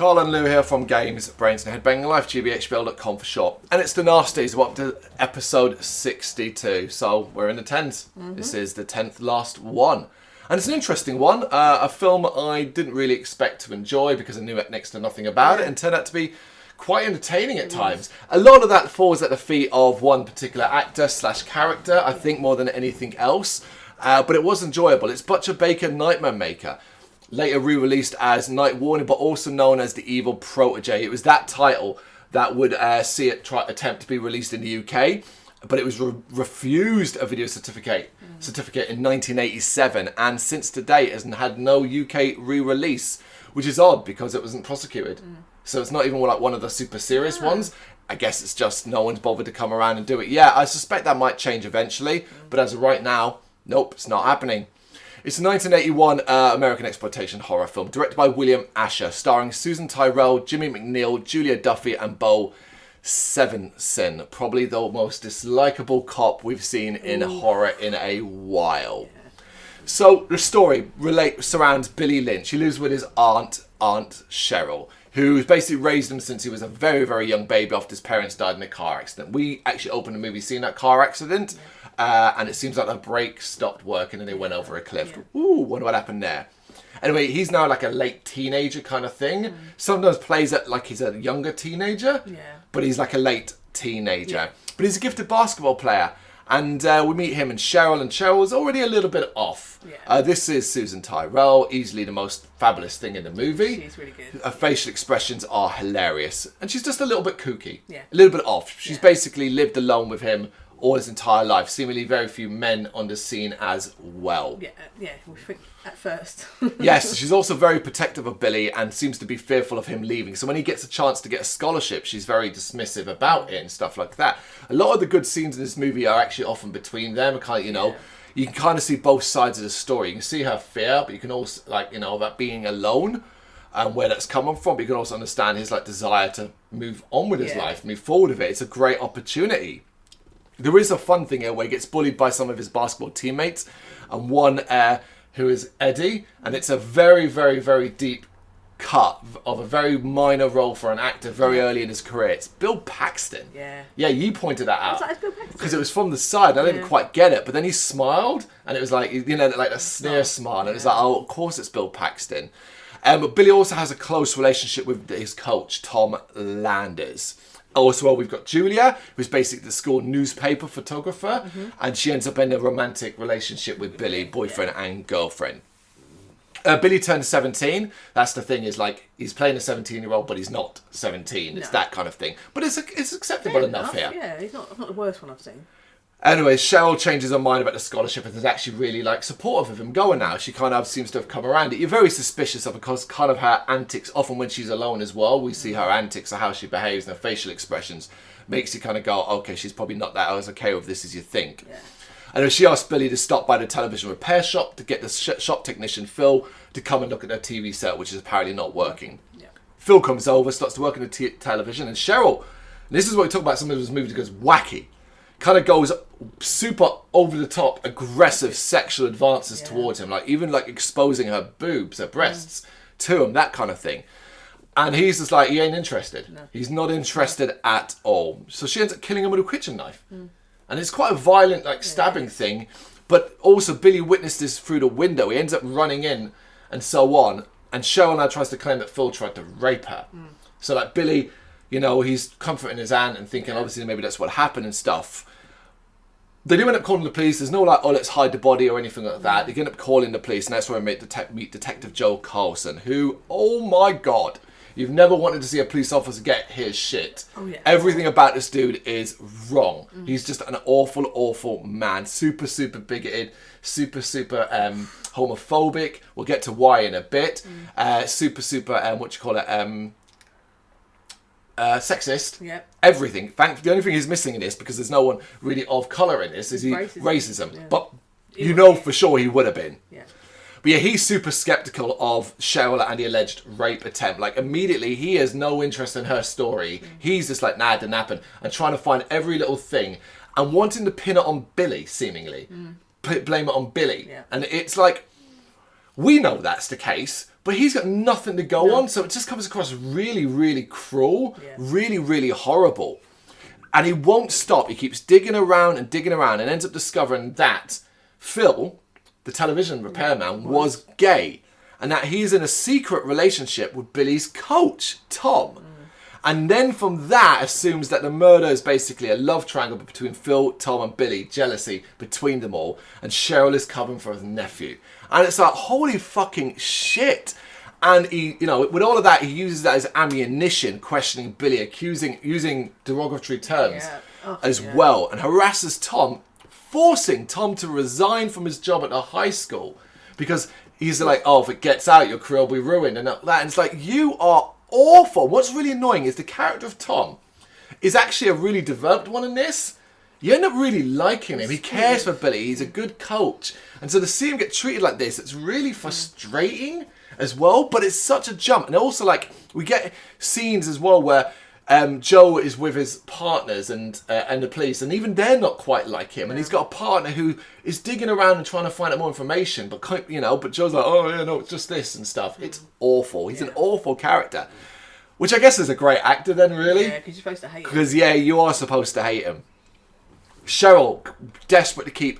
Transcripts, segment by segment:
Carl and Lou here from Brrraaains A Head-Banging Life, gbhblofficial for short. And it's the Nasties, we're up to episode 62, so we're in the 10s. This is the 10th last one. And it's an interesting one, a film I didn't really expect to enjoy because I knew next to nothing about it, and turned out to be quite entertaining at times. A lot of that falls at the feet of one particular actor / character, I think, more than anything else. But it was enjoyable. It's Butcher Baker Nightmare Maker, later re-released as Night Warning, but also known as The Evil Protege. It was that title that would see it attempt to be released in the UK, but it was refused a video certificate in 1987, and since today it has had no UK re-release, which is odd because it wasn't prosecuted. So it's not even like one of the super serious ones. I guess it's just no one's bothered to come around and do it. Yeah, I suspect that might change eventually, but as of right now, nope, it's not happening. It's a 1981 American exploitation horror film directed by William Asher, starring Susan Tyrrell, Jimmy McNeil, Julia Duffy and Bo Svensson. Probably the most dislikable cop we've seen in horror in a while. So the story surrounds Billy Lynch. He lives with his Aunt Cheryl, who's basically raised him since he was a very, very young baby after his parents died in a car accident. We actually opened the movie seeing that car accident. And it seems like the brake stopped working and they went over a cliff. Ooh, wonder what happened there. Anyway, he's now like a late teenager kind of thing. Sometimes plays it like he's a younger teenager, but he's like a late teenager. But he's a gifted basketball player. And we meet him and Cheryl's already a little bit off. This is Susan Tyrrell, easily the most fabulous thing in the movie. She's really good. Her facial expressions are hilarious. And she's just a little bit kooky. A little bit off. She's basically lived alone with him all his entire life. Seemingly very few men on the scene as well. We think at first. Yes, she's also very protective of Billy and seems to be fearful of him leaving. So when he gets a chance to get a scholarship, she's very dismissive about it and stuff like that. A lot of the good scenes in this movie are actually often between them. You can kind of see both sides of the story. You can see her fear, but you can also, about being alone and where that's coming from. But you can also understand his desire to move on with his life, move forward with it. It's a great opportunity. There is a fun thing here where he gets bullied by some of his basketball teammates, and one who is Eddie, and it's a very, very, very deep cut of a very minor role for an actor very early in his career. It's Bill Paxton. Yeah, you pointed that out. It's Bill Paxton. Because it was from the side. I didn't quite get it, but then he smiled, and it was like a sneer smile, and it was like, oh, of course it's Bill Paxton. But Billy also has a close relationship with his coach, Tom Landers. Also, we've got Julia, who's basically the school newspaper photographer, and she ends up in a romantic relationship with Billy, boyfriend and girlfriend. Billy turned 17. That's the thing, is he's playing a 17-year-old, but he's not 17. It's that kind of thing. But it's acceptable enough here. Yeah, he's not the worst one I've seen. Anyway, Cheryl changes her mind about the scholarship and is actually really supportive of him going now. She kind of seems to have come around it. You're very suspicious of because kind of her antics, often when she's alone as well, we see her antics or how she behaves and her facial expressions makes you kind of go, okay, she's probably not that as okay with this as you think. And she asks Billy to stop by the television repair shop to get the shop technician Phil to come and look at their TV set, which is apparently not working. Phil comes over, starts to work on the television, and Cheryl, and this is what we talk about, some of those movies, goes wacky. Kind of goes super over the top, aggressive sexual advances towards him, even exposing her boobs, her breasts to him, that kind of thing. And he's just he ain't interested. No. He's not interested at all. So she ends up killing him with a kitchen knife. And it's quite a violent stabbing thing, but also Billy witnessed this through the window. He ends up running in and so on, and Cheryl now tries to claim that Phil tried to rape her. So Billy, he's comforting his aunt and thinking obviously maybe that's what happened and stuff. They do end up calling the police. There's no let's hide the body or anything like that. They end up calling the police, and that's where we meet Detective Joe Carlson, who, oh my God, you've never wanted to see a police officer get his shit. Everything about this dude is wrong. He's just an awful, awful man. Super, super bigoted. Super, super homophobic. We'll get to why in a bit. Super, super, sexist. Everything. The only thing he's missing in this, because there's no one really of colour in this, is racism. But for sure he would have been. But he's super skeptical of Cheryl and the alleged rape attempt. Immediately, he has no interest in her story. He's just nah, it didn't happen. And trying to find every little thing. And wanting to pin it on Billy, seemingly. Blame it on Billy. And it's we know that's the case. but he's got nothing to go on, so it just comes across really, really cruel, really, really horrible. And he won't stop. He keeps digging around and ends up discovering that Phil, the television repairman, was gay, and that he's in a secret relationship with Billy's coach, Tom. And then from that assumes that the murder is basically a love triangle between Phil, Tom and Billy, jealousy between them all, and Cheryl is covering for his nephew. And it's like, holy fucking shit. And he, you know, with all of that, he uses that as ammunition, questioning Billy, using derogatory terms as well, and harasses Tom, forcing Tom to resign from his job at the high school because he's like, oh, if it gets out, your career will be ruined and that. And it's like, you are awful. What's really annoying is the character of Tom is actually a really developed one in this. You end up really liking him. He cares for Billy. He's a good coach. And so to see him get treated like this, it's really frustrating as well. But it's such a jump. And also, like, we get scenes as well where Joe is with his partners and the police, and even they're not quite like him. And he's got a partner who is digging around and trying to find out more information, but but Joe's like, oh yeah, no, it's just this and stuff. It's awful. He's an awful character, which I guess is a great actor then, really. Yeah, because you're supposed to hate him. Because you are supposed to hate him. Cheryl, desperate to keep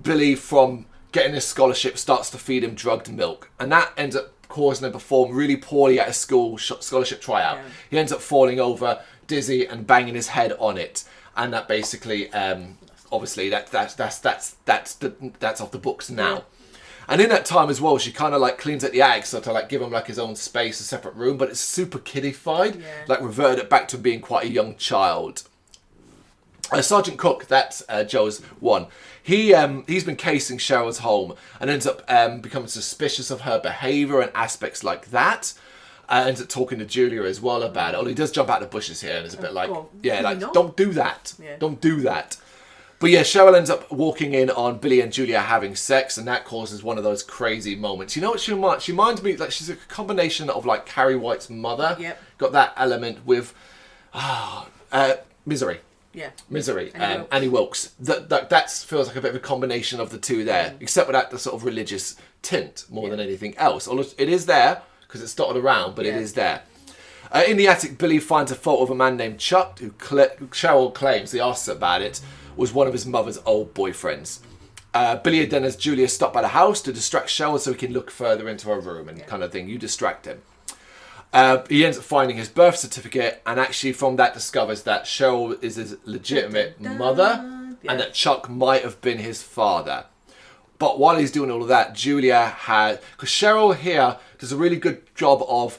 Billy from getting his scholarship, starts to feed him drugged milk, and that ends up causing him to perform really poorly at a scholarship tryout. He ends up falling over, dizzy, and banging his head on it, and that basically, obviously, that's off the books now. And in that time as well, she kind of like cleans up the attic, so to like give him like his own space, a separate room, but it's super kiddified, like reverted it back to being quite a young child. Sergeant Cook, that's Joe's one. He's been casing Cheryl's home and ends up becoming suspicious of her behaviour and aspects like that. Ends up talking to Julia as well about it. Although he does jump out the bushes here and is a bit like, don't do that. Yeah. Don't do that. But yeah, Cheryl ends up walking in on Billy and Julia having sex, and that causes one of those crazy moments. You know what she reminds me, like, she's a combination of like Carrie White's mother. Yep. Got that element with Misery. Yeah. Misery, Annie Wilkes. That feels like a bit of a combination of the two there, except without the sort of religious tint more than anything else. Although it is there, because it's dotted around, but it is there. In the attic, Billy finds a photo of a man named Chuck, who Cheryl claims, he asks about it, was one of his mother's old boyfriends. Billy then has Julia stop by the house to distract Cheryl so he can look further into her room and kind of thing. You distract him. He ends up finding his birth certificate, and actually from that discovers that Cheryl is his legitimate mother and that Chuck might have been his father. But while he's doing all of that, Julia because Cheryl here does a really good job of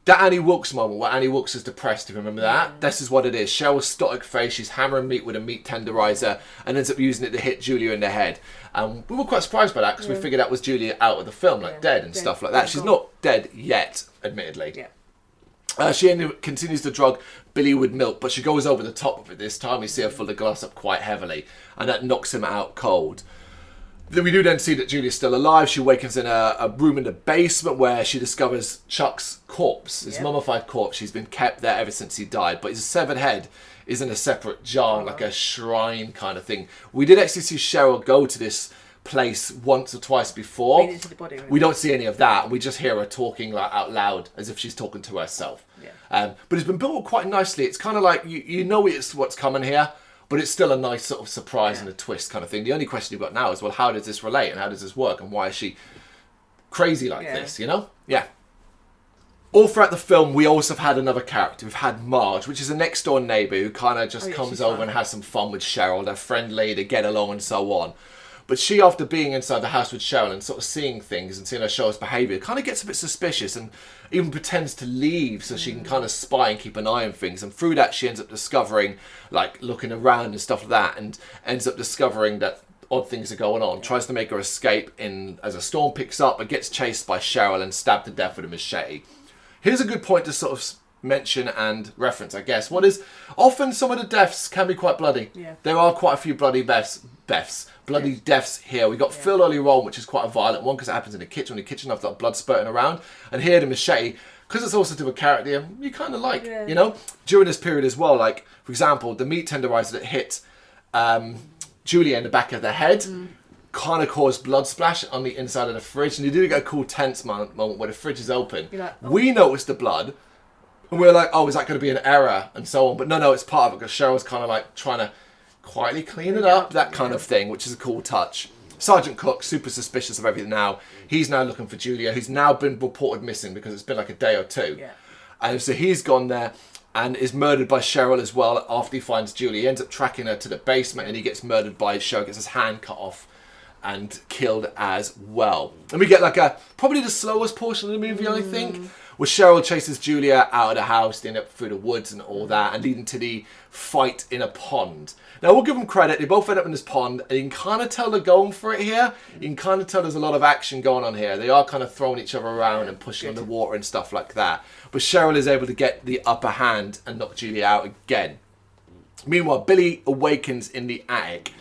that Annie Wilkes moment where Annie Wilkes is depressed, if you remember that. This is what it is. Cheryl's stoic face, she's hammering meat with a meat tenderizer and ends up using it to hit Julia in the head. We were quite surprised by that because we figured that was Julia out of the film, like dead and stuff like that. She's not dead yet, admittedly. She continues to drug Billy with milk, but she goes over the top of it this time. We see her fill the glass up quite heavily, and that knocks him out cold. Then we do then see that Julia's still alive. She awakens in a room in the basement where she discovers Chuck's corpse, his mummified corpse. He's been kept there ever since he died, but his severed head is in a separate jar, like a shrine kind of thing. We did actually see Cheryl go to this place once or twice before. We don't see any of that. We just hear her talking like out loud as if she's talking to herself. But it's been built quite nicely. It's kind of like you know it's what's coming here, but it's still a nice sort of surprise and a twist kind of thing. The only question you've got now is, well, how does this relate and how does this work and why is she crazy like this, you know? All throughout the film, we also have had another character. We've had Marge, which is a next door neighbour who kind of just comes over and has some fun with Cheryl. They're friendly, they get along and so on. But she, after being inside the house with Cheryl and sort of seeing things and seeing her show us behaviour, kind of gets a bit suspicious and even pretends to leave so she can kind of spy and keep an eye on things. And through that, she ends up discovering, like, looking around and stuff like that, and ends up discovering that odd things are going on. Tries to make her escape as a storm picks up, but gets chased by Cheryl and stabbed to death with a machete. Here's a good point to sort of mention and reference, I guess. What is often some of the deaths can be quite bloody. There are quite a few bloody deaths here. We got Phil earlier on, which is quite a violent one because it happens in the kitchen. In the kitchen, I've got blood spurting around, and here the machete, because it's also to a character you kind of like, you know. During this period as well, like for example, the meat tenderizer that hit Julia in the back of the head. kind of caused blood splash on the inside of the fridge. And you do get a cool tense moment where the fridge is open. You're like, oh. We noticed the blood. And we're like, oh, is that going to be an error? And so on. But no, it's part of it because Cheryl's kind of like trying to quietly clean it up, that kind of thing, which is a cool touch. Sergeant Cook, super suspicious of everything now. He's now looking for Julia, who's now been reported missing because it's been like a day or two. Yeah. And so he's gone there and is murdered by Cheryl as well after he finds Julia. He ends up tracking her to the basement and he gets murdered by Cheryl, gets his hand cut off and killed as well. And we get like probably the slowest portion of the movie, I think, where Cheryl chases Julia out of the house, they end up through the woods and all that, and leading to the fight in a pond. Now, we'll give them credit. They both end up in this pond, and you can kind of tell they're going for it here. You can kind of tell there's a lot of action going on here. They are kind of throwing each other around and pushing on the water and stuff like that. But Cheryl is able to get the upper hand and knock Julia out again. Meanwhile, Billy awakens in the attic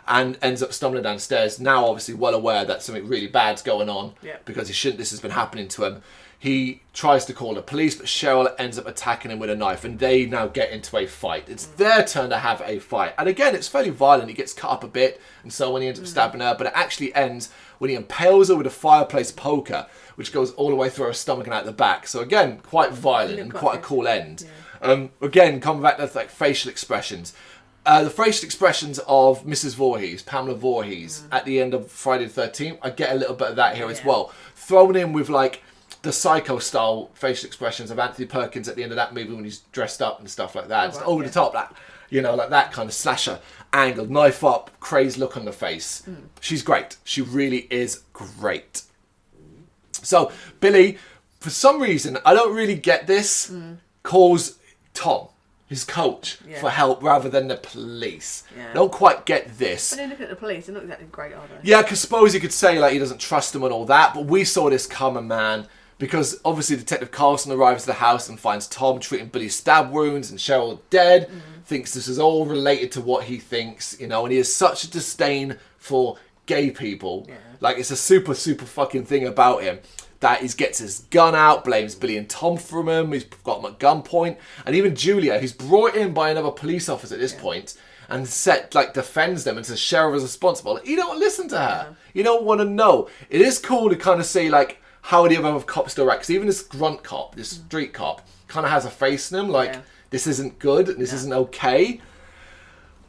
and ends up stumbling downstairs. Now, obviously, well aware that something really bad's going on because this has been happening to him. He tries to call the police, but Cheryl ends up attacking him with a knife, and they now get into a fight. It's their turn to have a fight. And again, it's fairly violent. He gets cut up a bit, and so when he ends up stabbing her, but it actually ends when he impales her with a fireplace poker, which goes all the way through her stomach and out the back. So again, quite violent and quite a cool end. Yeah. Again, coming back to like facial expressions. The facial expressions of Mrs. Voorhees, Pamela Voorhees, at the end of Friday the 13th, I get a little bit of that here as well. Thrown in with like the Psycho-style facial expressions of Anthony Perkins at the end of that movie when he's dressed up and stuff like that. It's over the top, like, like that kind of slasher angle, knife up, crazed look on the face. She's great. She really is great. So Billy, for some reason, I don't really get this, calls Tom, his coach, for help rather than the police. I don't quite get this. But then look at the police, they're not exactly great, are they? Yeah, because suppose you could say like he doesn't trust them and all that, but we saw this coming, man. Because obviously Detective Carlson arrives at the house and finds Tom treating Billy's stab wounds and Cheryl dead. Thinks this is all related to what he thinks, and he has such a disdain for gay people. Like, it's a super, super fucking thing about him. That he gets his gun out, blames Billy and Tom for him, he's got him at gunpoint. And even Julia, who's brought in by another police officer at this point, and defends them and says Cheryl is responsible. You don't listen to her. You don't want to know. It is cool to kind of see, like, how the other cops direct. Because even this grunt cop, this street cop, kind of has a face in him, like, this isn't good, this isn't okay.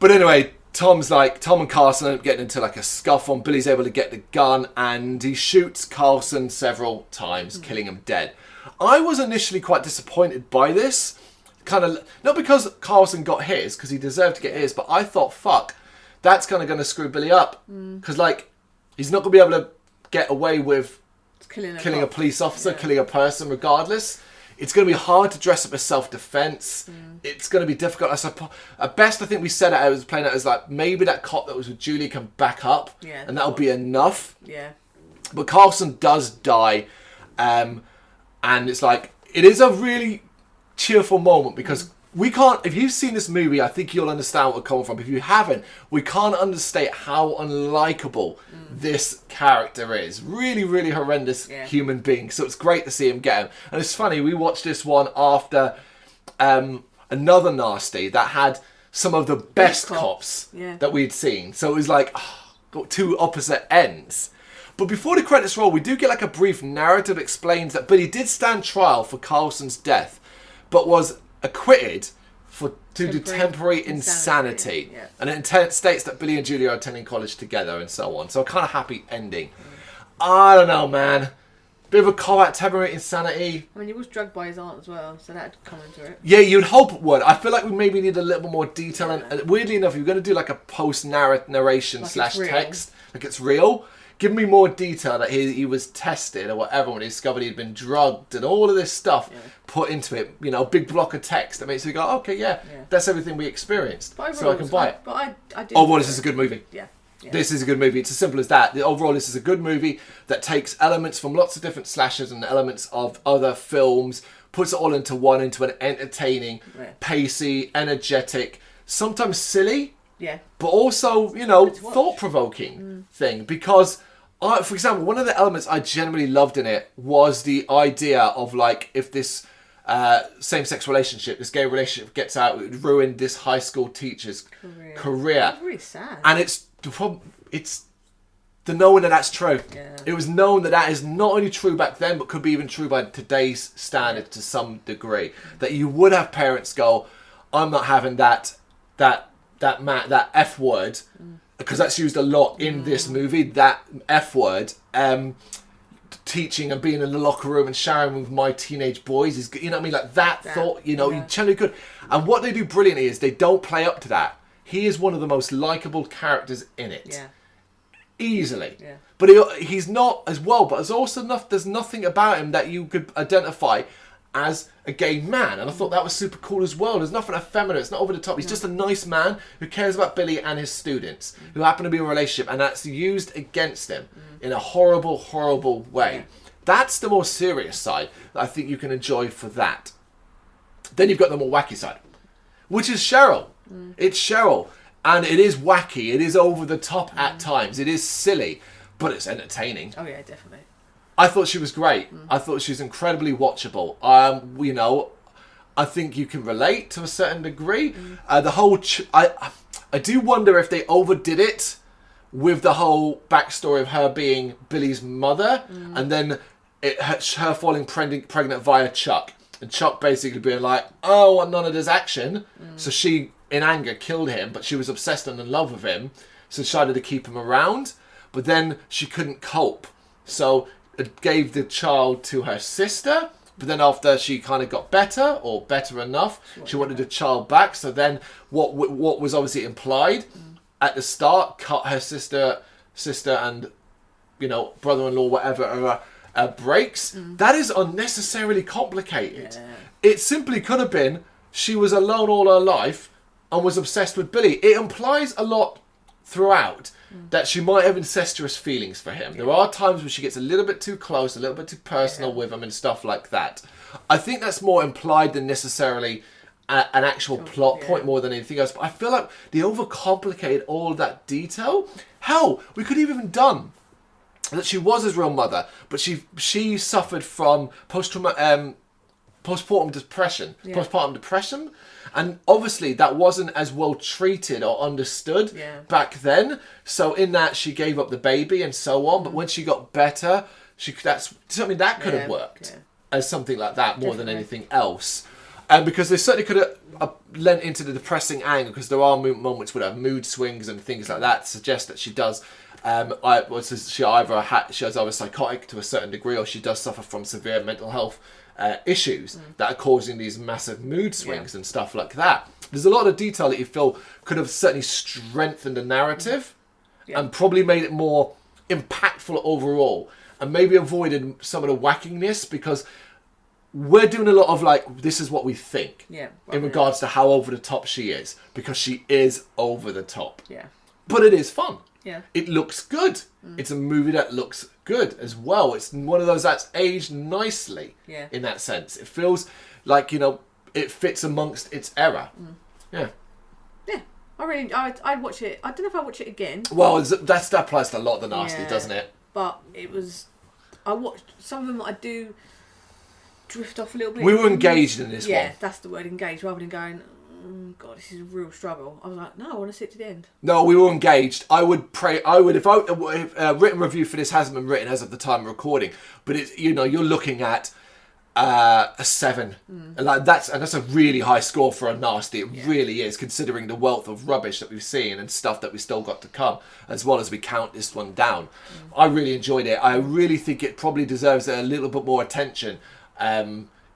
But anyway, Tom and Carlson end up getting into like a scuffle, and Billy's able to get the gun, and he shoots Carlson several times, killing him dead. I was initially quite disappointed by this. Kind of, not because Carlson got his, because he deserved to get his, but I thought, fuck, that's kind of going to screw Billy up. Because, like, he's not going to be able to get away with killing a police officer, killing a person regardless. It's going to be hard to dress up as self-defense. It's going to be difficult. At best, I think we said it, I was playing it as like, maybe that cop that was with Julie can back up, and that'll be enough. But Carlson does die, and it's like, it is a really cheerful moment because we can't, if you've seen this movie, I think you'll understand where we're coming from. If you haven't, we can't understate how unlikable this character is. Really, really horrendous human being. So it's great to see him get him. And it's funny, we watched this one after another Nasty that had some of the best cops that we'd seen. So it was like, got two opposite ends. But before the credits roll, we do get like a brief narrative that explains that Billy did stand trial for Carlson's death, but was acquitted due to temporary insanity. And it states that Billy and Julia are attending college together and so on. So a kind of happy ending. I don't know, man. Bit of a call out, temporary insanity. I mean, he was drugged by his aunt as well, so that had come into it. Yeah, you'd hope it would. I feel like we maybe need a little bit more detail. And weirdly enough, if you're going to do like a post-narration like / text, like it's real, give me more detail that he was tested or whatever when he discovered he'd been drugged and all of this stuff put into it. A big block of text that makes me go, okay, that's everything we experienced. So I can buy it. But I do. Overall, this is a good movie. Yeah. This is a good movie. It's as simple as that. Overall, this is a good movie that takes elements from lots of different slashers and elements of other films, puts it all into an entertaining, pacey, energetic, sometimes silly, but also, thought-provoking thing. Because, for example, one of the elements I generally loved in it was the idea of, like, if this same-sex relationship, this gay relationship gets out, it would ruin this high school teacher's career. It's really sad. And it's the problem. It's the knowing that that's true. Yeah. It was known that that is not only true back then, but could be even true by today's standard to some degree. That you would have parents go, I'm not having that F word, because that's used a lot in this movie, that F word, teaching and being in the locker room and showering with my teenage boys is, you know what I mean? Like that thought, you know, you generally could. And what they do brilliantly is they don't play up to that. He is one of the most likable characters in it. Yeah. Easily. Yeah. But he's not as well, but there's nothing about him that you could identify as a gay man. And I thought that was super cool as well. There's nothing effeminate, it's not over the top. He's just a nice man who cares about Billy and his students, who happen to be in a relationship, and that's used against him in a horrible, horrible way. Yeah. That's the more serious side that I think you can enjoy for that. Then you've got the more wacky side, which is Cheryl. It's Cheryl. And it is wacky. It is over the top at times. It is silly, but it's entertaining. Oh yeah, definitely. I thought she was great. I thought she was incredibly watchable. You know, I think you can relate to a certain degree. The whole, I do wonder if they overdid it with the whole backstory of her being Billy's mother, and then her falling pregnant via Chuck, and Chuck basically being like, "Oh, well, none of this action," so she, in anger, killed him, but she was obsessed and in love with him, so decided to keep him around. But then she couldn't cope, so it gave the child to her sister. But then after she kind of got better, or better enough, she wanted the child back. So then what was obviously implied at the start, cut her sister and, you know, brother-in-law, whatever, breaks. That is unnecessarily complicated. Yeah. It simply could have been she was alone all her life and was obsessed with Billy. It implies a lot throughout that she might have incestuous feelings for him. There are times where she gets a little bit too close, a little bit too personal with him and stuff like that. I think that's more implied than necessarily an actual plot point more than anything else. But I feel like they overcomplicated all that detail. Hell, we could have even done that she was his real mother, but she suffered from postpartum depression, and obviously that wasn't as well treated or understood back then. So in that, she gave up the baby and so on. But when she got better, that's something that could have worked as something like that more than anything else. And because they certainly could have lent into the depressing angle, because there are moments with her mood swings and things like that suggest that she does. She has either psychotic to a certain degree, or she does suffer from severe mental health issues that are causing these massive mood swings and stuff like that. There's a lot of detail that you feel could have certainly strengthened the narrative and probably made it more impactful overall, and maybe avoided some of the wackiness, because we're doing a lot of like, this is what we think in regards to how over the top she is, because she is over the top. Yeah. But it is fun. Yeah. It looks good. It's a movie that looks good as well. It's one of those that's aged nicely in that sense. It feels like, you know, it fits amongst its era. Yeah. Yeah. I'd watch it. I don't know if I'd watch it again. Well, that applies to a lot of the Nasties, doesn't it? But I watched some of them. I do drift off a little bit. We were engaged in this one. Yeah, that's the word, engaged, rather than going, God, this is a real struggle. I was like, no, I want to sit to the end. No, we were engaged. I would if written review for this hasn't been written as of the time of recording, but it's, you know, you're looking at a 7. Like that's a really high score for a Nasty. It really is, considering the wealth of rubbish that we've seen and stuff that we still got to come, as well as we count this one down. I really enjoyed it. I really think it probably deserves a little bit more attention.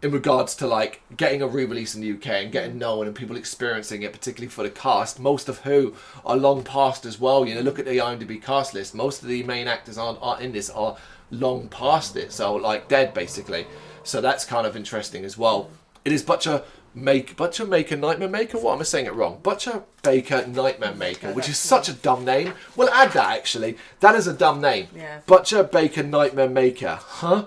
In regards to like getting a re-release in the UK and getting known and people experiencing it, particularly for the cast, most of who are long past as well. You know, look at the IMDb cast list. Most of the main actors are in this are long past it, so like dead basically. So that's kind of interesting as well. It is Butcher Maker Nightmare Maker. What am I saying it wrong? Butcher Baker Nightmare Maker, which is such a dumb name. We'll add that actually. That is a dumb name. Yeah. Butcher Baker Nightmare Maker. Huh?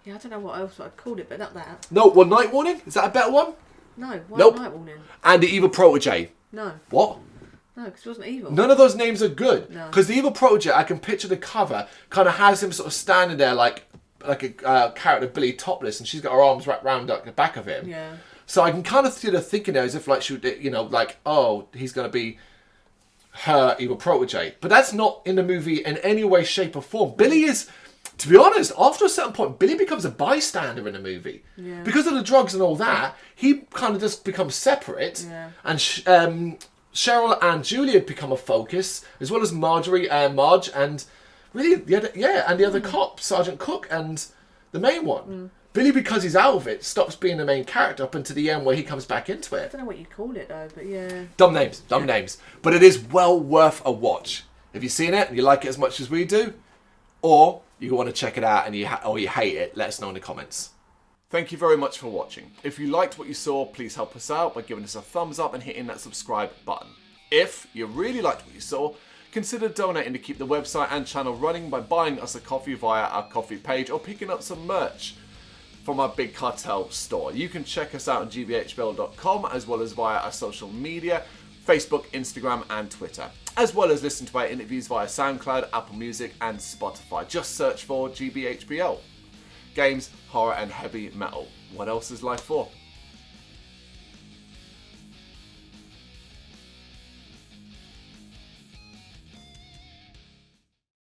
Yeah, I don't know what else I'd called it, but not that. No, well, Night Warning? Is that a better one? No, nope. Night Warning. And the Evil Protege. No. What? No, because it wasn't evil. None of those names are good. No. Because the Evil Protege, I can picture the cover, kind of has him sort of standing there like a character, Billy, topless, and she's got her arms wrapped around the back of him. Yeah. So I can kind of see her thinking there as if like she would, you know, like, oh, he's going to be her evil protege. But that's not in the movie in any way, shape or form. Billy is, to be honest, after a certain point, Billy becomes a bystander in the movie. Yeah. Because of the drugs and all that, he kind of just becomes separate. Yeah. And Cheryl and Juliet become a focus, as well as Marjorie and Marge, and really the other cop, Sergeant Cook, and the main one. Billy, because he's out of it, stops being the main character up until the end where he comes back into I it. don't know what you call it though, but yeah. Dumb names. But it is well worth a watch. If you've seen it and you like it as much as we do, or you want to check it out and you hate it, let us know in the comments. Thank you very much for watching. If you liked what you saw, please help us out by giving us a thumbs up and hitting that subscribe button. If you really liked what you saw, consider donating to keep the website and channel running by buying us a coffee via our coffee page or picking up some merch from our Big Cartel store. You can check us out on gbhbl.com as well as via our social media, Facebook, Instagram and Twitter, as well as listen to our interviews via SoundCloud, Apple Music and Spotify. Just search for GBHBL. Games, horror and heavy metal. What else is life for?